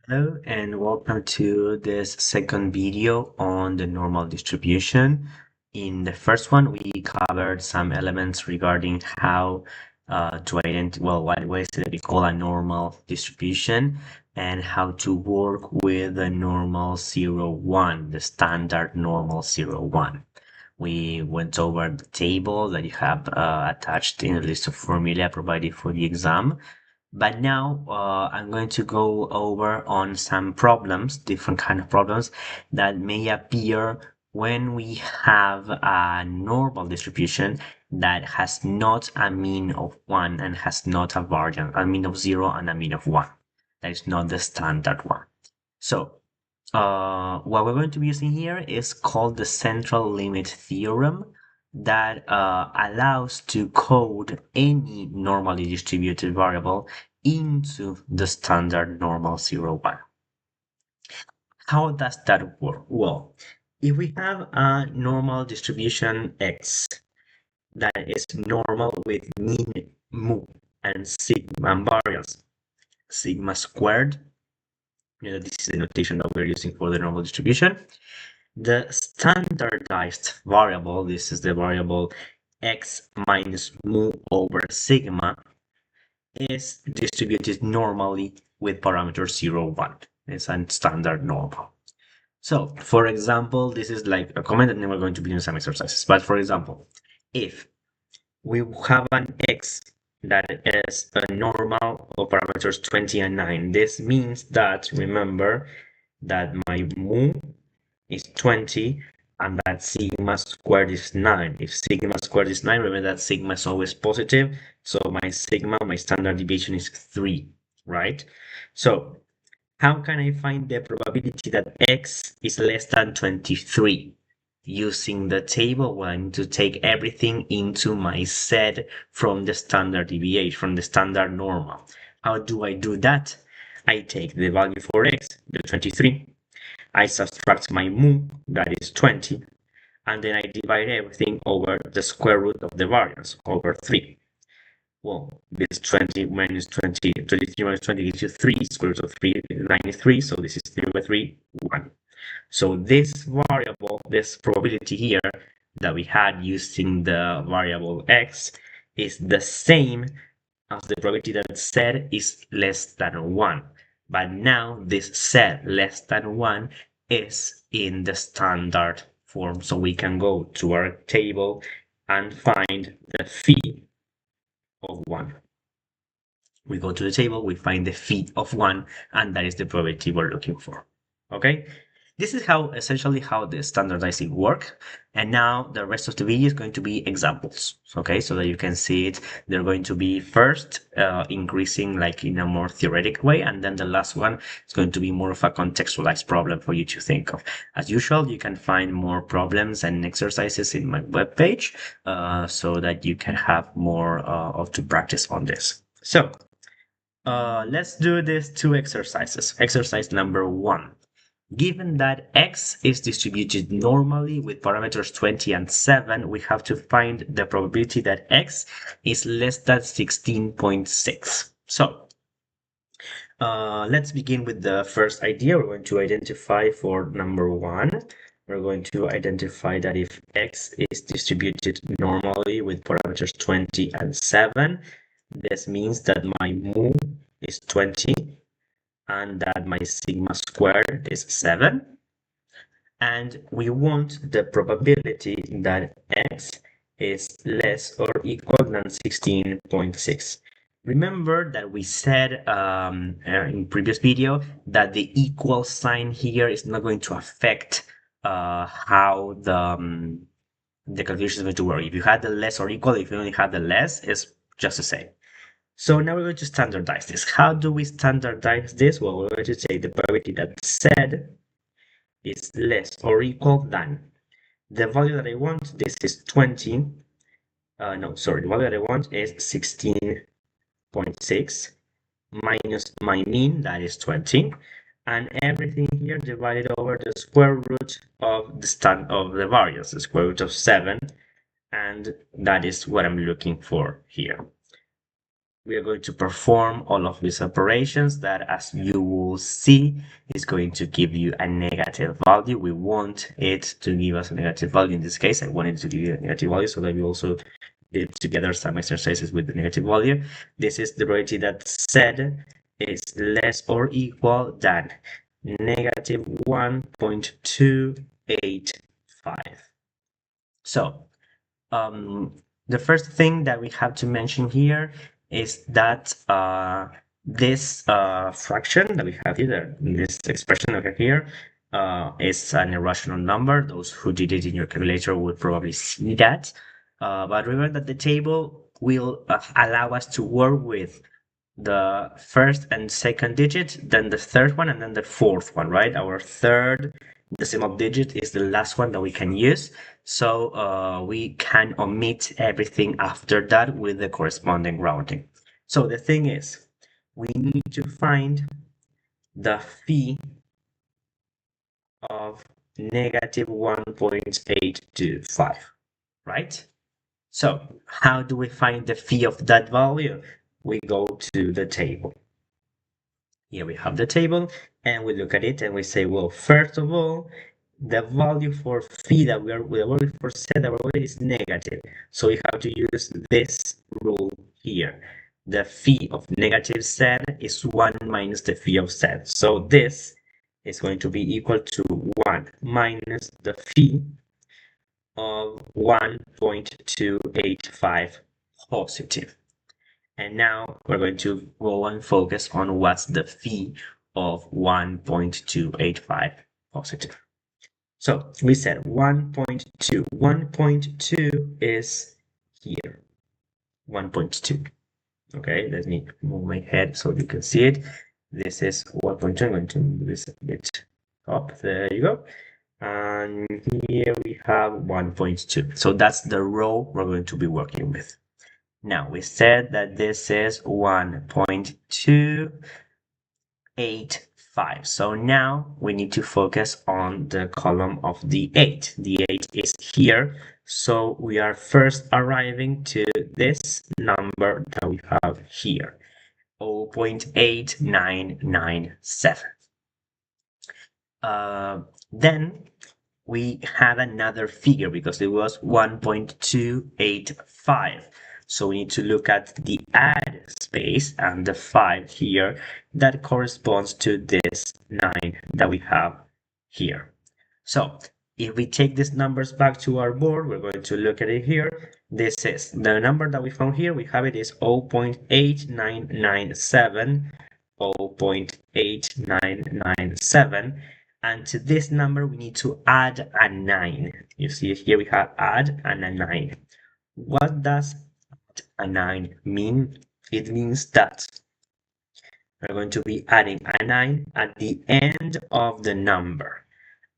Hello and welcome to this second video on the normal distribution. In the first one, we covered some elements regarding how to identify, what is it we call a normal distribution and how to work with the normal 0, 1, the standard normal 0, 1. We went over the table that you have attached in a list of formula provided for the exam. But now I'm going to go over on some problems, different kind of problems that may appear when we have a normal distribution that has not a mean of 1 and has not a variance, a mean of 0 and a mean of 1. That is not the standard one. So what we're going to be using here is called the central limit theorem that allows to code any normally distributed variable into the standard normal 0, 1. How does that work? Well, if we have a normal distribution x that is normal with mean, mu, and sigma and variance, sigma squared, this is the notation that we're using for the normal distribution. The standardized variable, this is the variable x minus mu over sigma, is distributed normally with parameter 0, 1. It's a standard normal. So, for example, this is like a comment, and then we're going to be doing some exercises. But for example, if we have an x that is a normal of parameters 20 and 9, this means that, remember, that my mu is 20 and that sigma squared is 9. If sigma squared is 9, remember that sigma is always positive. So my sigma, my standard deviation is 3, right? So how can I find the probability that x is less than 23? Using the table, well, I need to take everything into my set from the standard deviation, from the standard normal. How do I do that? I take the value for x, the 23, I subtract my mu, that is 20, and then I divide everything over the square root of the variance, over 3. Well, this 20 minus 20, 23 minus 20 gives you 3, square root of 3 is 93, so this is 3 over 3, 1. So this variable, this probability here that we had using the variable x is the same as the probability that z is less than 1. But now this z less than 1 is in the standard form. So we can go to our table and find the phi of 1. We go to the table, we find the phi of 1, and that is the probability we're looking for. Okay? This is how essentially how the standardizing work. And now the rest of the video is going to be examples. Okay, so that you can see it. They're going to be first increasing like in a more theoretic way, and then the last one is going to be more of a contextualized problem for you to think of. As usual, you can find more problems and exercises in my webpage so that you can have more of to practice on this. So let's do these two exercises. Exercise number 1. Given that x is distributed normally with parameters 20 and 7, we have to find the probability that x is less than 16.6. So let's begin with the first idea. We're going to identify for number 1. We're going to identify that if x is distributed normally with parameters 20 and 7, this means that my mu is 20 and that my sigma squared is 7. And we want the probability that x is less or equal than 16.6. Remember that we said in previous video that the equal sign here is not going to affect how the calculation is going to work. If you had the less or equal, if you only had the less, it's just the same. So now we're going to standardize this. How do we standardize this? Well, we're going to say the probability that z is less or equal than the value that I want. This is 20. The value that I want is 16.6 minus my mean, that is 20, and everything here divided over the square root of the variance, the square root of 7, and that is what I'm looking for here. We are going to perform all of these operations that, as you will will see is going to give you a negative value. We want it to give us a negative value. In this case, I want it to give you a negative value so that we also did together some exercises with the negative value. This is the probability that Z is less or equal than negative 1.285. So the first thing that we have to mention here is that this fraction that we have here, this expression that we have here, is an irrational number. Those who did it in your calculator would probably see that. But remember that the table will allow us to work with the first and second digit, then the third one, and then the fourth one, right? Our third decimal digit is the last one that we can use. So we can omit everything after that with the corresponding rounding. So the thing is, we need to find the phi of negative 1.825, right? So how do we find the phi of that value? We go to the table. Here we have the table and we look at it and we say, well, first of all, the value for phi that the value for z that we're is negative. So we have to use this rule here. The phi of negative z is 1 minus the phi of z. So this is going to be equal to 1 minus the phi of 1.285 positive. And now we're going to go and focus on what's the phi of 1.285 positive. So we said 1.2. 1.2 is here. 1.2. Okay, let me move my head so you can see it. This is 1.2. I'm going to move this a bit up. There you go. And here we have 1.2. So that's the row we're going to be working with. Now we said that this is 1.285. So now we need to focus on the column of the 8. The 8 is here. So we are first arriving to this number that we have here, 0.8997. Then we had another figure because it was 1.285. So we need to look at the add space and the 5 here that corresponds to this 9 that we have here. So if we take these numbers back to our board, we're going to look at it here. This is the number that we found here. We have it is 0.8997, 0.8997. And to this number, we need to add a 9. You see here we have add and a 9. What does a 9 mean? It means that we're going to be adding a 9 at the end of the number.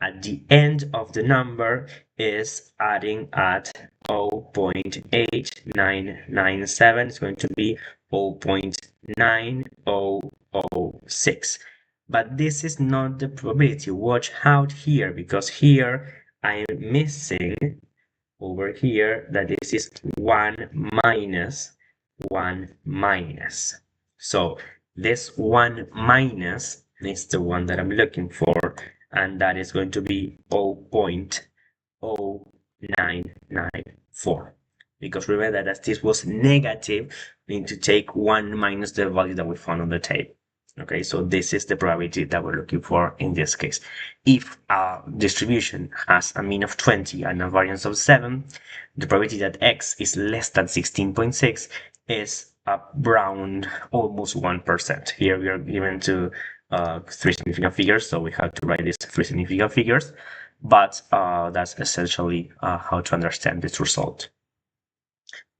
At the end of the number is adding at 0.8997. It's going to be 0.9006. But this is not the probability. Watch out here, because here I am missing over here that this is 1 minus 1 minus. So this 1 minus is the one that I'm looking for, and that is going to be 0.0994. Because remember that as this was negative, we need to take 1 minus the value that we found on the table. Okay, so this is the probability that we're looking for in this case. If a distribution has a mean of 20 and a variance of 7, the probability that x is less than 16.6 is around almost 1%. Here we are given to 3 significant figures, so we have to write these 3 significant figures, but that's essentially how to understand this result.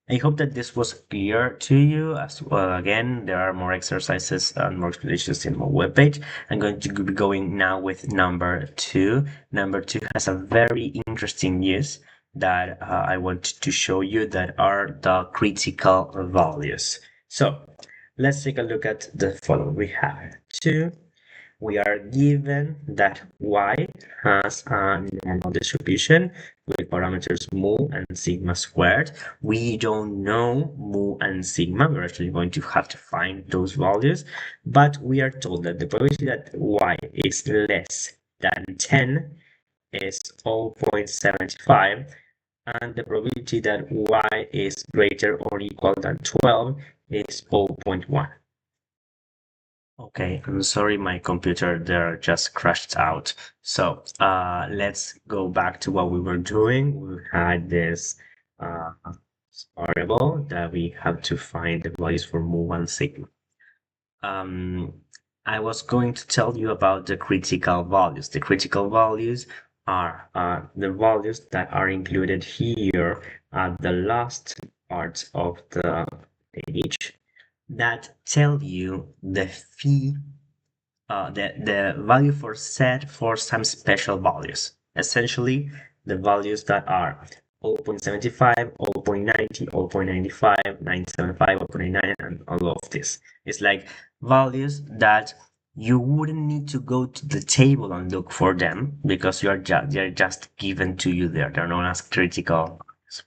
I hope that this was clear to you. As well, again, there are more exercises and more explanations in my webpage. I'm going to be going now with number 2. Number 2 has a very interesting use that I want to show you, that are the critical values. So let's take a look at the following. We have 2 We are given that y has a normal distribution with parameters mu and sigma squared. We don't know mu and sigma. We're actually going to have to find those values, but we are told that the probability that y is less than 10 is 0.75, and the probability that y is greater or equal than 12 is 0.1. Okay, I'm sorry, my computer there just crashed out. So let's go back to what we were doing. We had this uh, variable that we have to find the values for mu and sigma. Um, I was going to tell you about the critical values. The critical values are the values that are included here at the last part of the page that tell you the fee, the value for set for some special values. Essentially, the values that are 0.75, 0.90, 0.95, 975, 0.99, and all of this. It's like values that you wouldn't need to go to the table and look for them because they're just given to you there. They're known as critical values.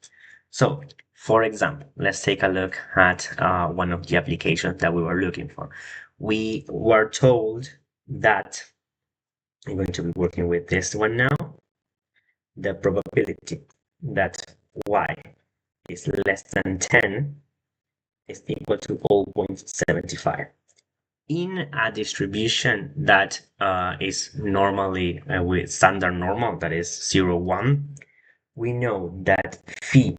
So, for example, let's take a look at one of the applications that we were looking for. We were told that I'm going to be working with this one now. The probability that y is less than 10 is equal to 0.75. In a distribution that is normally with standard normal, that is 0, 1, we know that phi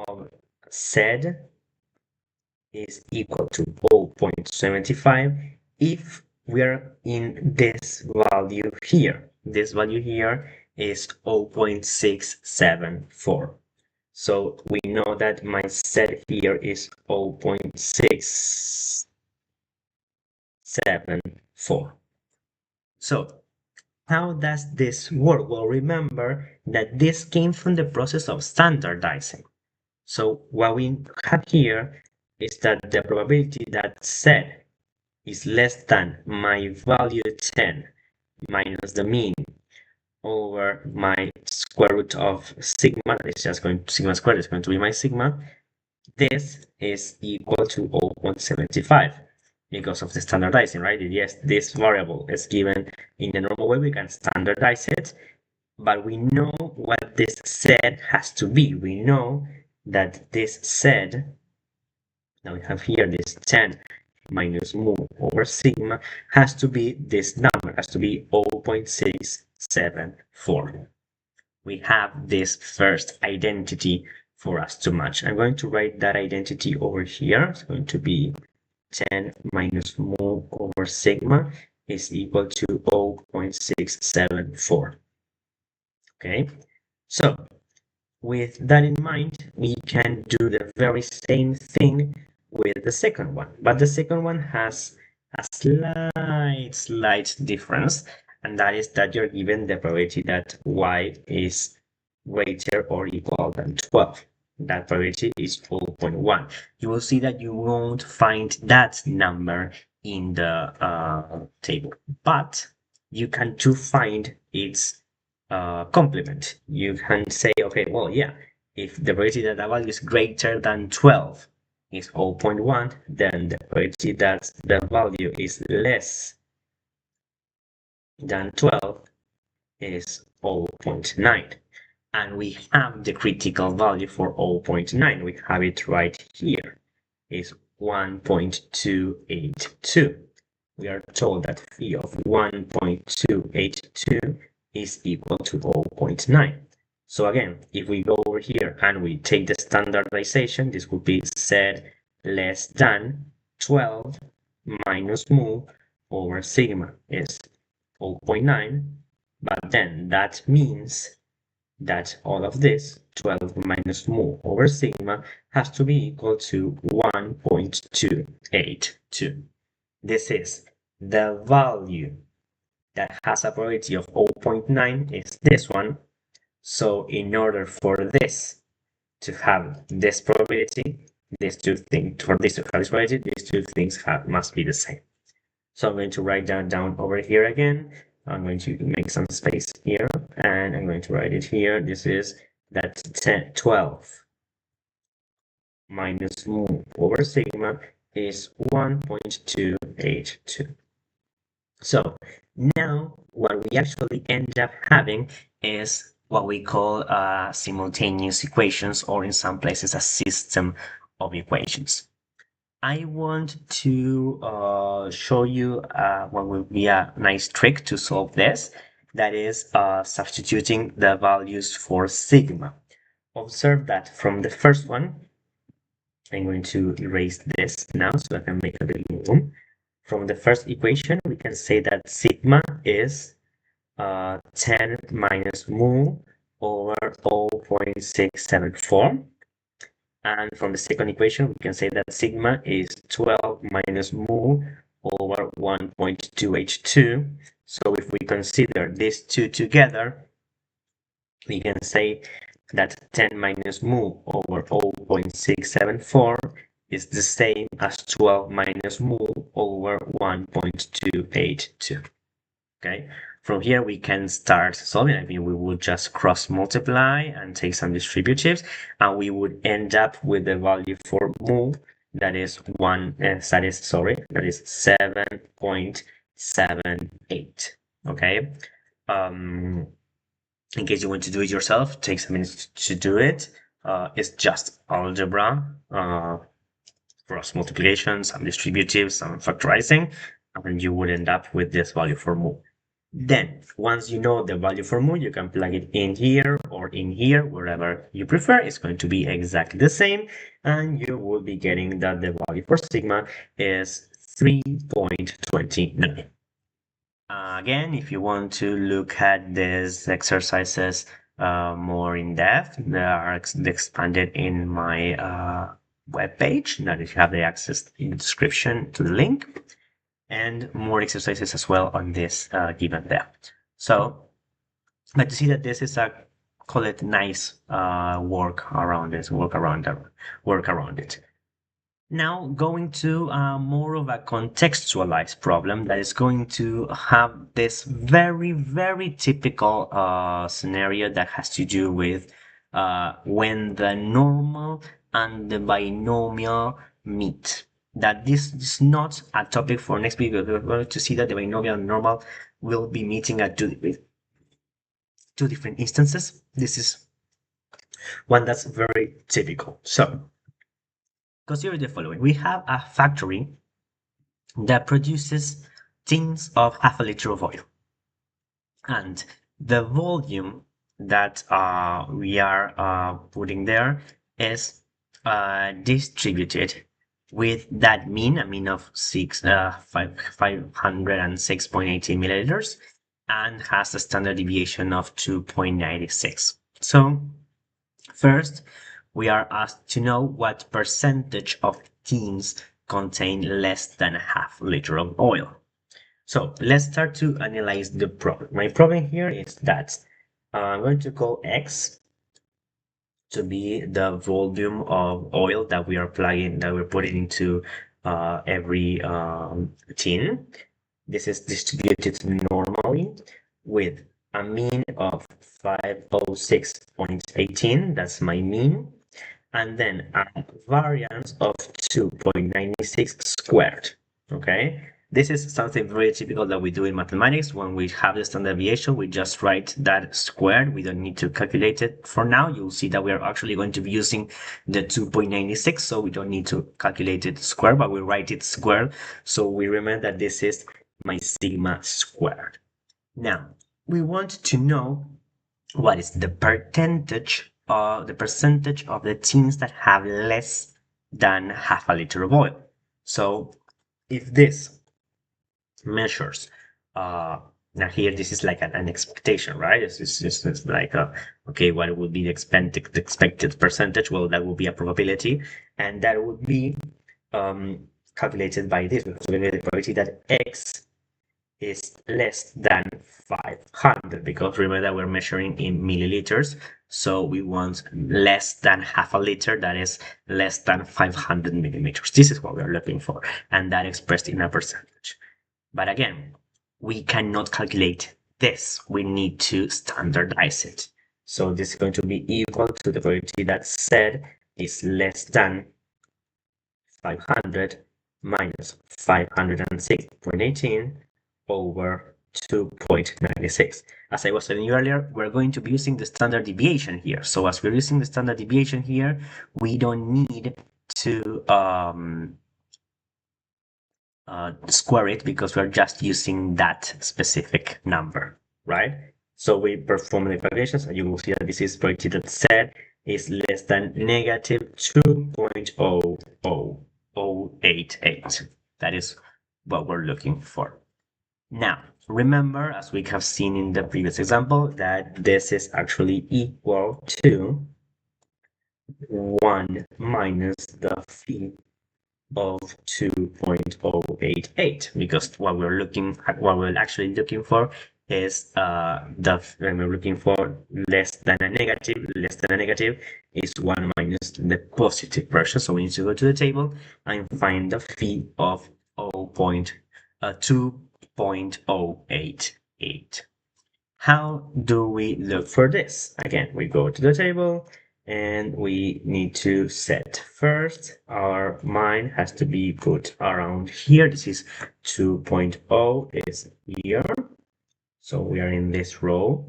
of z is equal to 0.75 if we are in this value here. This value here is 0.674. So we know that my set here is 0.674. So how does this work? Well, remember that this came from the process of standardizing. So what we have here is that the probability that z is less than my value 10 minus the mean over my square root of sigma, it's just going to sigma squared is going to be my sigma. This is equal to 0.75 because of the standardizing, right? Yes, this variable is given in the normal way, we can standardize it, but we know what this z has to be. We know that this z, now we have here this 10 minus mu over sigma, has to be this number, has to be 0.674. We have this first identity for us to match. I'm going to write that identity over here. It's going to be 10 minus mu over sigma is equal to 0.674. Okay, so with that in mind, we can do the very same thing with the second one, but the second one has a slight difference, and that is that you're given the probability that y is greater or equal than 12. That probability is 0.1. You will see that you won't find that number in the table, but you can to find its complement. You can say, okay, well, yeah, if the probability that the value is greater than 12 is 0.1, then the probability that the value is less than 12 is 0.9. And we have the critical value for 0.9. We have it right here. It's 1.282. We are told that phi of 1.282 is equal to 0.9. So again, if we go over here and we take the standardization, this would be z less than 12 minus mu over sigma is 0.9. But then that means that all of this, 12 minus mu over sigma, has to be equal to 1.282. This is the value that has a probability of 0.9 is this one. So in order for this to have this probability, these two things, for this to have this probability, these two things must be the same. So I'm going to write that down over here again. I'm going to make some space here, and I'm going to write it here. This is that 12 minus mu over sigma is 1.282. So now what we actually end up having is what we call simultaneous equations, or in some places a system of equations. I want to show you what will be a nice trick to solve this. That is substituting the values for sigma. Observe that from the first one, I'm going to erase this now so I can make a bit more room. From the first equation, we can say that sigma is 10 minus mu over 0.674. And from the second equation, we can say that sigma is 12 minus mu over 1.282. So if we consider these two together, we can say that 10 minus mu over 0.674 is the same as 12 minus mu over 1.282. Okay, from here we can start solving. I mean, we would just cross multiply and take some distributives, and we would end up with the value for mu that is 7.78. Okay, in case you want to do it yourself, take some minutes to do it. It's just algebra, cross multiplication, some distributives, some factorizing, and you would end up with this value for mu. Then, once you know the value for mu, you can plug it in here or in here, wherever you prefer. It's going to be exactly the same, and you will be getting that the value for sigma is 3.29. Again, if you want to look at these exercises more in depth, they are expanded in my webpage. Now that you have the access in the description to the link, and more exercises as well on this given there. So, but to see that this is a, call it nice work around it. Now going to more of a contextualized problem that is going to have this very, very typical scenario that has to do with when the normal and the binomial meet. That this is not a topic for next video. We're going to see that the binomial and normal will be meeting at two different instances. This is one that's very typical. So consider the following. We have a factory that produces tins of half a liter of oil. And the volume that we are putting there is distributed with that mean, a mean of 506.18 milliliters, and has a standard deviation of 2.96. So first, we are asked to know what percentage of tins contain less than a half liter of oil. So let's start to analyze the problem. My problem here is that I'm going to call X to be the volume of oil that we are putting into every tin. This is distributed normally with a mean of 506.18. That's my mean. And then a variance of 2.96 squared. Okay, this is something very typical that we do in mathematics. When we have the standard deviation, we just write that squared. We don't need to calculate it for now. You'll see that we are actually going to be using the 2.96, so we don't need to calculate it squared, but we write it squared. So we remember that this is my sigma squared. Now, we want to know what is the percentage of the tins that have less than half a liter of oil. So if this measures, now here this is like an expectation, right? It's like okay, what would be the expected percentage? Well, that would be a probability, and that would be calculated by this, because we get the probability that X is less than 500, because remember that we're measuring in milliliters, so we want less than half a liter, that is less than 500 millimeters. This is what we're looking for, and that expressed in a percentage. But again, we cannot calculate this. We need to standardize it. So this is going to be equal to the probability that Z is less than 500 minus 506.18 over 2.96. As I was telling you earlier, we're going to be using the standard deviation here. So as we're using the standard deviation here, we don't need to square it because we're just using that specific number, right? So we perform the calculations and you will see that this is probability that Z is less than negative 2.00088. That is what we're looking for. Now, remember, as we have seen in the previous example, that this is actually equal to 1 minus the phi of 2.088, because what we're actually looking for is when we're looking for less than a negative is 1 minus the positive version. So we need to go to the table and find the phi of 2.088. How do we look for this? Again, we go to the table and we need to set first. Our mine has to be put around here. This is 2.0 is here. So we are in this row.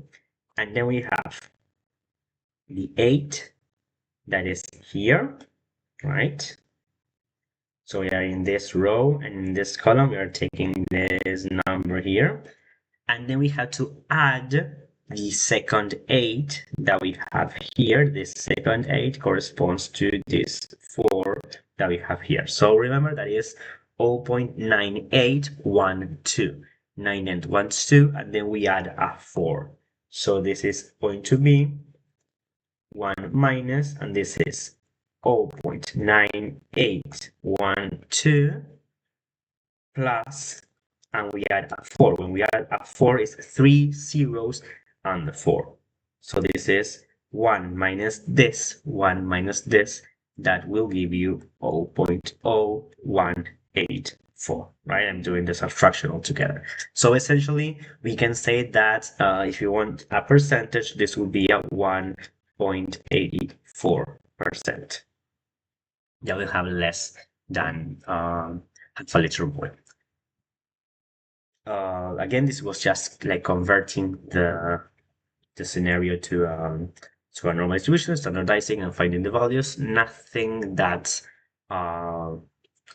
And then we have the 8 that is here, right? So we are in this row, and in this column, we are taking this number here. And then we have to add the second 8 that we have here. This second 8 corresponds to this 4 that we have here. So remember that is 0.9812. 9812, and then we add a 4. So this is going to be 1 minus, and this is 0.9812 plus, and we add a 4. When we add a 4, is 3 zeros and the 4. So this is 1 minus this, that will give you 0.0184, right? I'm doing the subtraction altogether. So essentially, we can say that if you want a percentage, this will be a 1.84%. That will have less than half a liter of oil. Again, this was just like converting the scenario to a normal distribution, standardizing and finding the values. Nothing that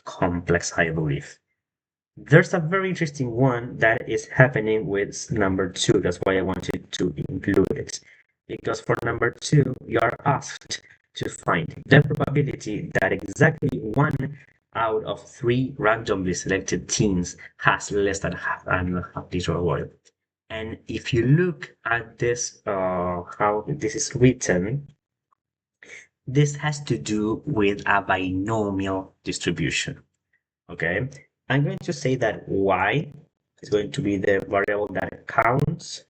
complex, I believe. There's a very interesting one that is happening with number 2. That's why I wanted to include it. Because for number 2, you are asked to find the probability that exactly 1 out of 3 randomly selected teens has less than half liter of oil. And if you look at this, how this is written, this has to do with a binomial distribution. Okay, I'm going to say that y is going to be the variable that counts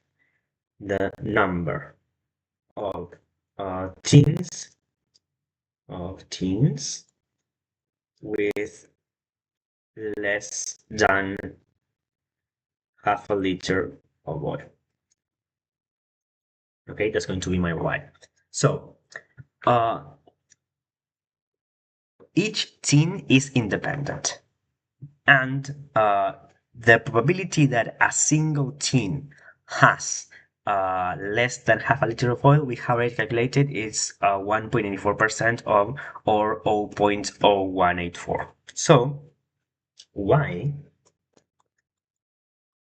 the number of teens with less than half a liter of oil. Okay, that's going to be my y. So each teen is independent, and the probability that a single teen has less than half a liter of oil, we have already calculated, is 1.84% of, or 0.0184. So y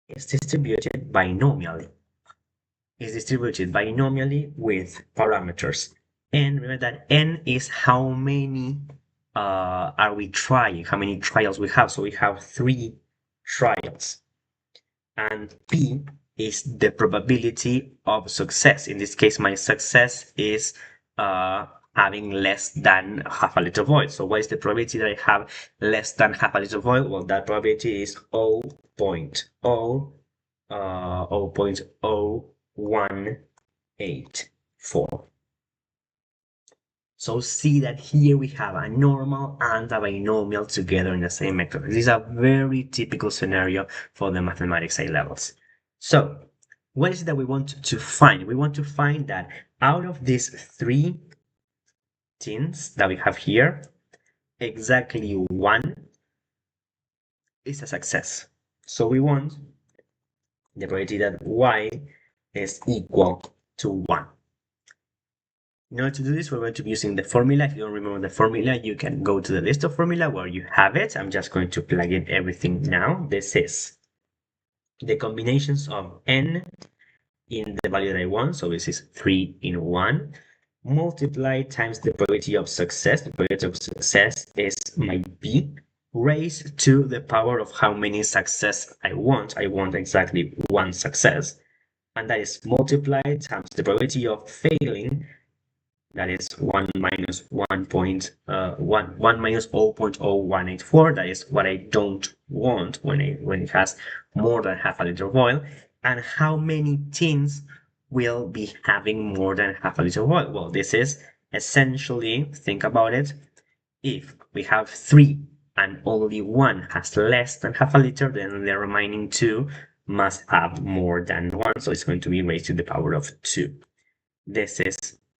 is distributed binomially. With parameters. And remember that n is how many are we trying, how many trials we have. So we have 3 trials. And p is the probability of success. In this case, my success is having less than half a liter of oil. So what is the probability that I have less than half a liter of oil? Well, that probability is 0.0184. So see that here we have a normal and a binomial together in the same vector. This is a very typical scenario for the mathematics A levels. So what is it that we want to find? We want to find that out of these three things that we have here, exactly one is a success. So we want the probability that y is equal to 1. In order to do this, we're going to be using the formula. If you don't remember the formula, you can go to the list of formula where you have it. I'm just going to plug in everything now. This is the combinations of n in the value that I want. So this is 3 in 1 multiplied times the probability of success. The probability of success is my b raised to the power of how many success I want. I want exactly one success. And that is multiplied times the probability of failing. That is 1 minus 1 minus 0.0184. That is what I don't want when it has more than half a liter of oil. And how many tins will be having more than half a liter of oil? Well, this is essentially, think about it, if we have 3 and only 1 has less than half a liter, then the remaining 2 must have more than 1, so it's going to be raised to the power of 2. This is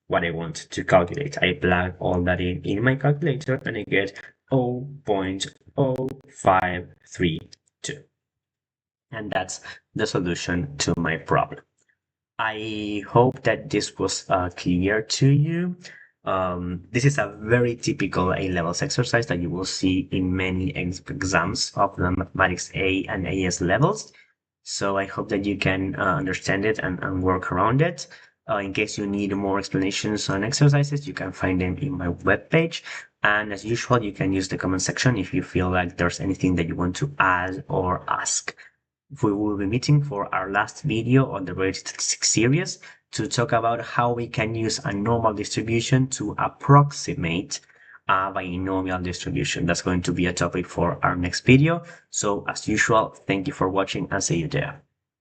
what I want to calculate. I plug all that in my calculator and I get 0.0532. And that's the solution to my problem. I hope that this was clear to you. This is a very typical A-levels exercise that you will see in many exams of the Mathematics A and AS levels. So I hope that you can understand it and work around it. In case you need more explanations on exercises, you can find them in my webpage. And as usual, you can use the comment section if you feel like there's anything that you want to add or ask. We will be meeting for our last video on the related statistics series to talk about how we can use a normal distribution to approximate a binomial distribution. That's going to be a topic for our next video. So as usual, thank you for watching and see you there.